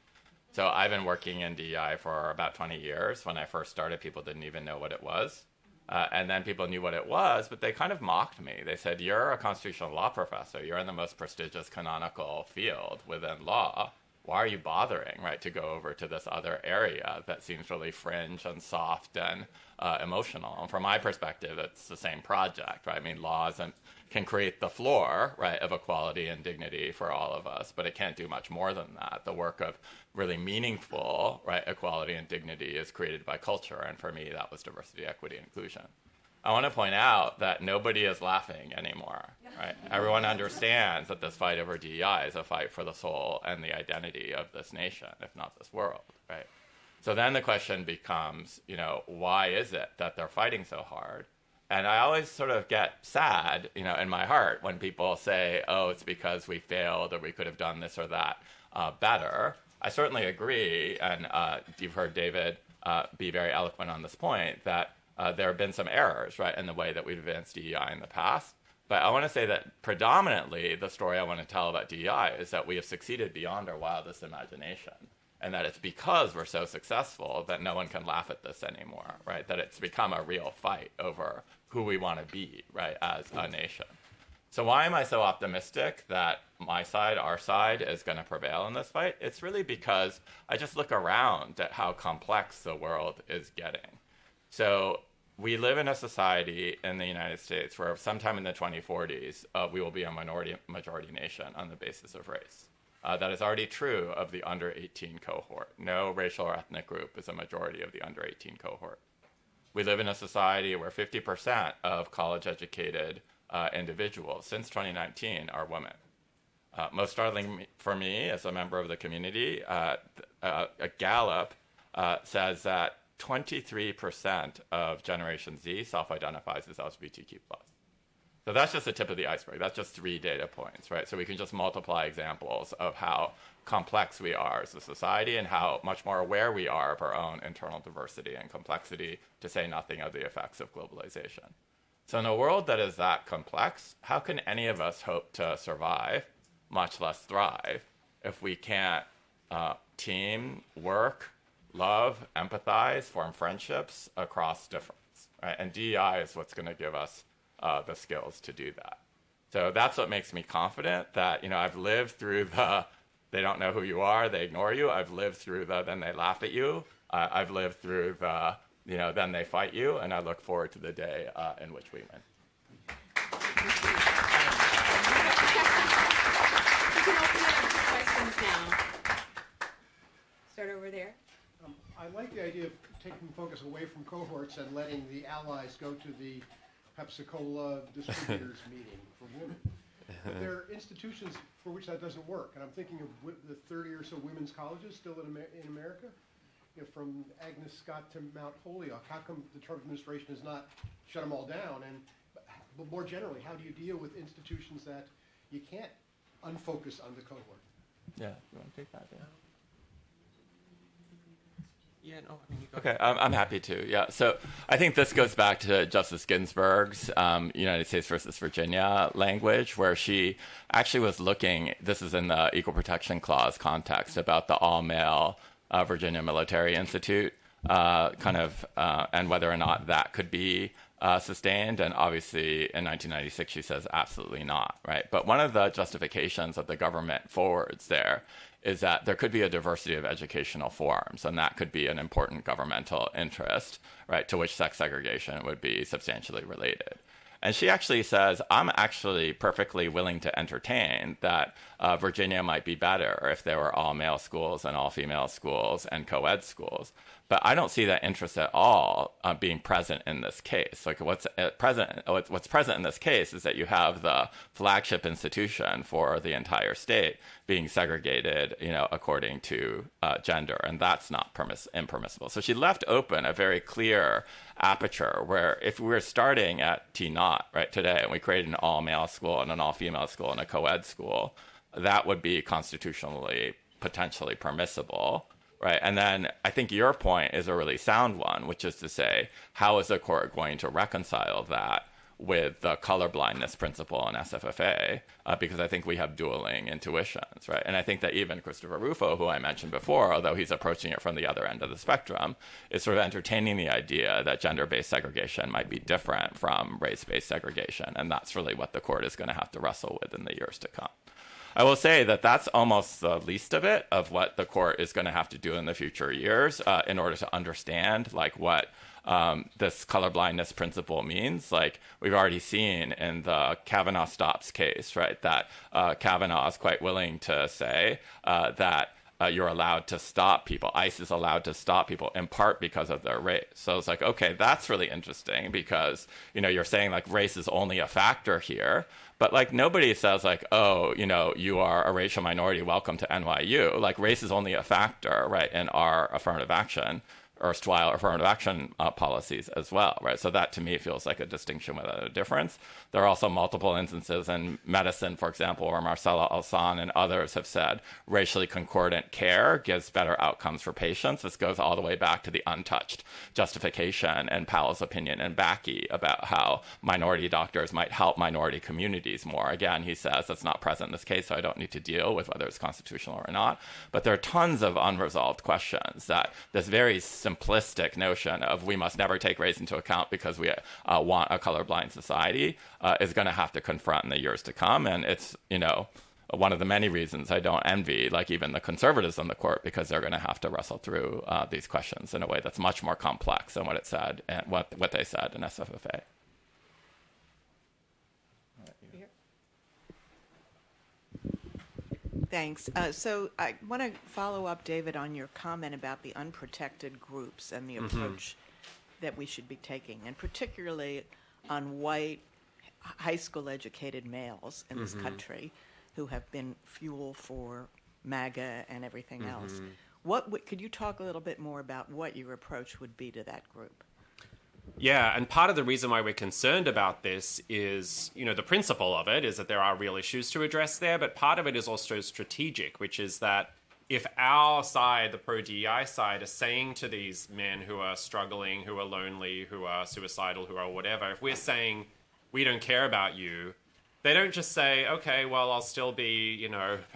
So I've been working in DEI for about 20 years. When I first started, people didn't even know what it was. And then people knew what it was, but they kind of mocked me. They said, you're a constitutional law professor. You're in the most prestigious canonical field within law. Why are you bothering, right, to go over to this other area that seems really fringe and soft and emotional? And from my perspective, it's the same project, right? I mean, laws can create the floor, right, of equality and dignity for all of us, but it can't do much more than that. The work of really meaningful, right, equality and dignity is created by culture, and for me, that was diversity, equity, and inclusion. I want to point out that nobody is laughing anymore, right? Everyone understands that this fight over DEI is a fight for the soul and the identity of this nation, if not this world, right? So then the question becomes, why is it that they're fighting so hard? And I always sort of get sad, in my heart when people say, oh, it's because we failed or we could have done this or that better. I certainly agree, and you've heard David be very eloquent on this point, that there have been some errors, right, in the way that we've advanced DEI in the past. But I want to say that predominantly the story I want to tell about DEI is that we have succeeded beyond our wildest imagination, and that it's because we're so successful that no one can laugh at this anymore, right? That it's become a real fight over who we want to be, right, as a nation. So why am I so optimistic that my side, our side, is going to prevail in this fight? It's really because I just look around at how complex the world is getting. So we live in a society in the United States where sometime in the 2040s, we will be a majority nation on the basis of race. That is already true of the under 18 cohort. No racial or ethnic group is a majority of the under 18 cohort. We live in a society where 50% of college-educated individuals since 2019 are women. Most startling for me as a member of the community, a Gallup says that 23% of Generation Z self-identifies as LGBTQ+. So that's just the tip of the iceberg. That's just 3 data points, right? So we can just multiply examples of how complex we are as a society and how much more aware we are of our own internal diversity and complexity, to say nothing of the effects of globalization. So in a world that is that complex, how can any of us hope to survive, much less thrive, if we can't team, work, love, empathize, form friendships across difference, right? And DEI is what's going to give us the skills to do that. So that's what makes me confident that, I've lived through the, they don't know who you are, they ignore you. I've lived through the, then they laugh at you. I've lived through the, then they fight you. And I look forward to the day in which we win. We can open it up to questions now. Start over there. I like the idea of taking focus away from cohorts and letting the allies go to the Pepsi-Cola distributors meeting for women. But there are institutions for which that doesn't work. And I'm thinking of the 30 or so women's colleges still in America, from Agnes Scott to Mount Holyoke. How come the Trump administration has not shut them all down? But more generally, how do you deal with institutions that you can't unfocus on the cohort? Yeah, you want to take that? Yeah. Yeah, no, I mean, you go Okay, I'm happy to. Yeah, so I think this goes back to Justice Ginsburg's United States versus Virginia language, where she actually was looking, this is in the Equal Protection Clause context, about the all-male Virginia Military Institute, and whether or not that could be sustained. And obviously, in 1996, she says absolutely not, right? But one of the justifications that the government forwards there is that there could be a diversity of educational forms, and that could be an important governmental interest, right, to which sex segregation would be substantially related. And she actually says, I'm actually perfectly willing to entertain that Virginia might be better if there were all male schools and all female schools and co-ed schools. But I don't see that interest at all being present in this case. Like what's present in this case is that you have the flagship institution for the entire state being segregated, according to gender, and that's not impermissible. So she left open a very clear aperture where if we were starting at T0, right, today, and we created an all-male school and an all-female school and a co-ed school, that would be constitutionally potentially permissible. Right. And then I think your point is a really sound one, which is to say, how is the court going to reconcile that with the colorblindness principle in SFFA? Because I think we have dueling intuitions. Right. And I think that even Christopher Rufo, who I mentioned before, although he's approaching it from the other end of the spectrum, is sort of entertaining the idea that gender-based segregation might be different from race-based segregation. And that's really what the court is going to have to wrestle with in the years to come. I will say that that's almost the least of it, of what the court is going to have to do in the future years in order to understand what this colorblindness principle means. Like we've already seen in the Kavanaugh stops case, right, that Kavanaugh is quite willing to say that you're allowed to stop people. ICE is allowed to stop people in part because of their race. So it's like, okay, that's really interesting because, you're saying race is only a factor here. But nobody says oh, you are a racial minority, welcome to NYU. Race is only a factor, right, in our affirmative action erstwhile affirmative action policies as well, right? So that to me feels like a distinction without a difference. There are also multiple instances in medicine, for example, where Marcella Alsan and others have said racially concordant care gives better outcomes for patients. This goes all the way back to the untouched justification and Powell's opinion and Backey about how minority doctors might help minority communities more. Again, he says that's not present in this case, so I don't need to deal with whether it's constitutional or not. But there are tons of unresolved questions that this very simplistic notion of we must never take race into account because we want a colorblind society is going to have to confront in the years to come. And it's, one of the many reasons I don't envy, like even the conservatives on the court, because they're going to have to wrestle through these questions in a way that's much more complex than what it said and what they said in SFFA. Thanks. So I want to follow up, David, on your comment about the unprotected groups and the approach that we should be taking, and particularly on white, high school educated males in this country who have been fuel for MAGA and everything else. Could you talk a little bit more about what your approach would be to that group? Yeah, and part of the reason why we're concerned about this is, the principle of it is that there are real issues to address there, but part of it is also strategic, which is that if our side, the pro-DEI side, are saying to these men who are struggling, who are lonely, who are suicidal, who are whatever, if we're saying, we don't care about you, they don't just say, okay, well, I'll still be,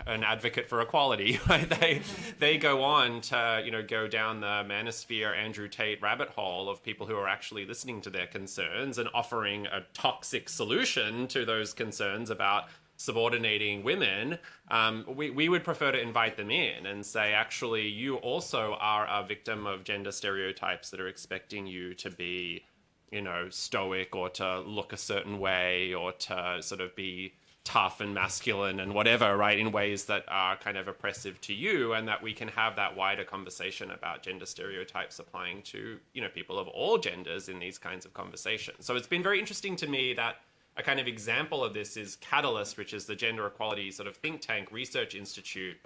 an advocate for equality. Right? They go on to, go down the manosphere Andrew Tate rabbit hole of people who are actually listening to their concerns and offering a toxic solution to those concerns about subordinating women. We would prefer to invite them in and say, actually, you also are a victim of gender stereotypes that are expecting you to be stoic or to look a certain way or to sort of be tough and masculine and whatever, right, in ways that are kind of oppressive to you, and that we can have that wider conversation about gender stereotypes applying to, people of all genders in these kinds of conversations. So it's been very interesting to me that a kind of example of this is Catalyst, which is the gender equality sort of think tank research institute,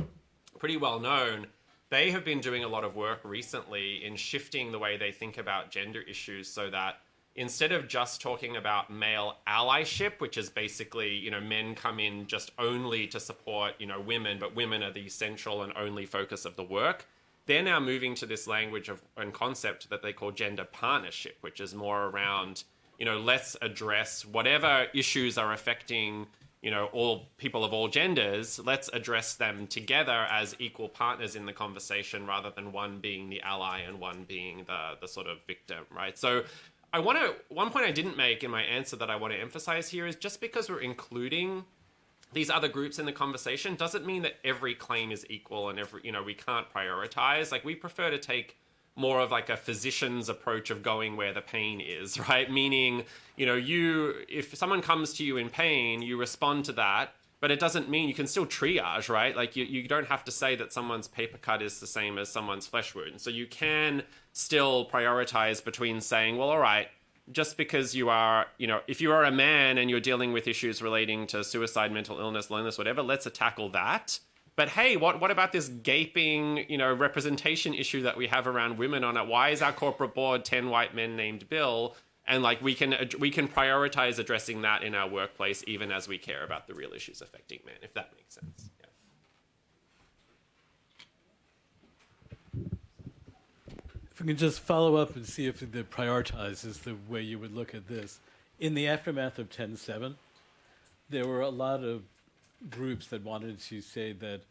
pretty well known. They have been doing a lot of work recently in shifting the way they think about gender issues so that instead of just talking about male allyship, which is basically, men come in just only to support, women, but women are the central and only focus of the work, they're now moving to this language and concept that they call gender partnership, which is more around, let's address whatever issues are affecting, all people of all genders, let's address them together as equal partners in the conversation rather than one being the ally and one being the sort of victim, right? So one point I didn't make in my answer that I want to emphasize here is just because we're including these other groups in the conversation doesn't mean that every claim is equal and we can't prioritize. Like, we prefer to take more of like a physician's approach of going where the pain is, right? Meaning, if someone comes to you in pain, you respond to that, but it doesn't mean you can still triage, right? Like you don't have to say that someone's paper cut is the same as someone's flesh wound. So you can still prioritize between saying, well, all right, just because you are, if you are a man and you're dealing with issues relating to suicide, mental illness, loneliness, whatever, let's tackle that. But hey, what about this gaping, representation issue that we have around women on it? Why is our corporate board 10 white men named Bill? And like we can prioritize addressing that in our workplace, even as we care about the real issues affecting men, if that makes sense. Yeah. If we can just follow up and see if the prioritize is the way you would look at this. In the aftermath of 10/7, there were a lot of groups that wanted to say that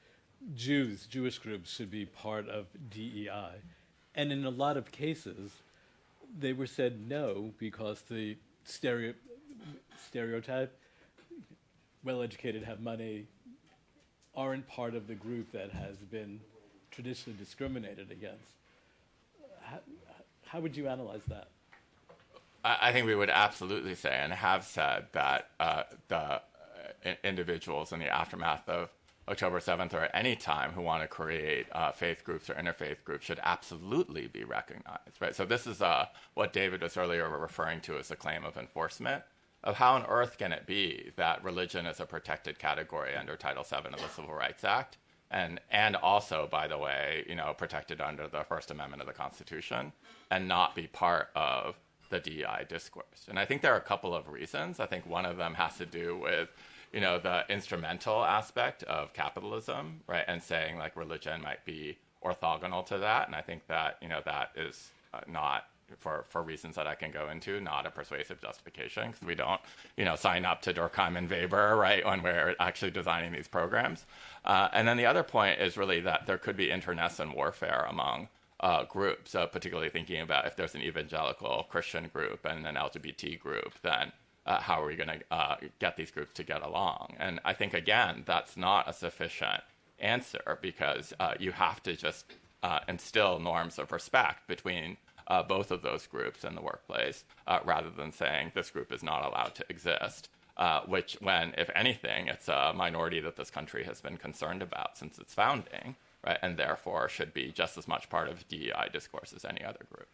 Jewish groups should be part of DEI. And in a lot of cases, they were said no because the stereotype, well-educated, have money, aren't part of the group that has been traditionally discriminated against. How would you analyze that? I think we would absolutely say and have said that the individuals in the aftermath of October 7th or at any time who want to create faith groups or interfaith groups should absolutely be recognized, right? So this is what David was earlier referring to as the claim of enforcement of how on earth can it be that religion is a protected category under Title VII of the Civil Rights Act and also, by the way, protected under the First Amendment of the Constitution, and not be part of the DEI discourse. And I think there are a couple of reasons. I think one of them has to do with, the instrumental aspect of capitalism, right? And saying like religion might be orthogonal to that. And I think that, that is not, for reasons that I can go into, not a persuasive justification, because we don't, sign up to Durkheim and Weber, right, when we're actually designing these programs. And then the other point is really that there could be internecine warfare among groups, particularly thinking about if there's an evangelical Christian group and an LGBT group, then how are we going to get these groups to get along? And I think, again, that's not a sufficient answer, because you have to just instill norms of respect between both of those groups in the workplace, rather than saying this group is not allowed to exist, which, when, if anything, it's a minority that this country has been concerned about since its founding, right, and therefore should be just as much part of DEI discourse as any other group.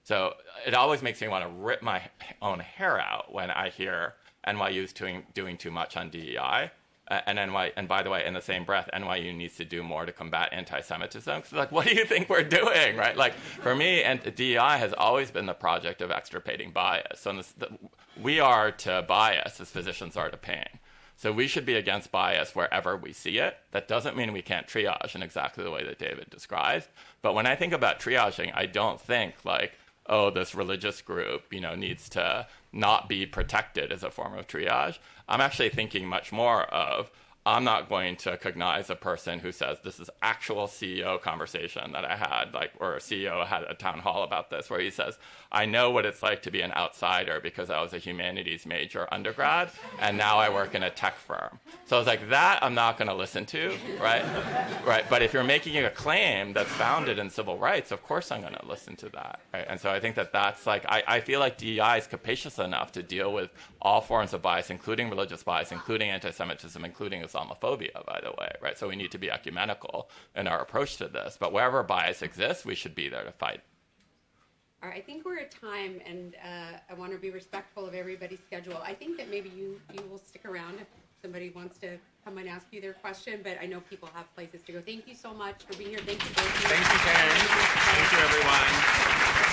So it always makes me want to rip my own hair out when I hear NYU's doing too much on DEI. And by the way, in the same breath, NYU needs to do more to combat anti-Semitism. So like, what do you think we're doing, right? Like, for me, and DEI has always been the project of extirpating bias. So we are to bias as physicians are to pain. So we should be against bias wherever we see it. That doesn't mean we can't triage in exactly the way that David describes. But when I think about triaging, I don't think like, oh, this religious group, needs to not be protected as a form of triage. I'm actually thinking much more of, I'm not going to cognize a person who says this is actual CEO conversation that I had, or a CEO had a town hall about this, where he says, I know what it's like to be an outsider because I was a humanities major undergrad, and now I work in a tech firm. So I was like, that I'm not going to listen to, right? Right. But if you're making a claim that's founded in civil rights, of course I'm going to listen to that, right? And so I think that's like, I feel like DEI is capacious enough to deal with all forms of bias, including religious bias, including anti-Semitism, including Islamophobia, by the way, right? So we need to be ecumenical in our approach to this. But wherever bias exists, we should be there to fight. All right, I think we're at time, and I want to be respectful of everybody's schedule. I think that maybe you will stick around if somebody wants to come and ask you their question, but I know people have places to go. Thank you so much for being here. Thank you both. Thank you, Karen. Thank you, everyone.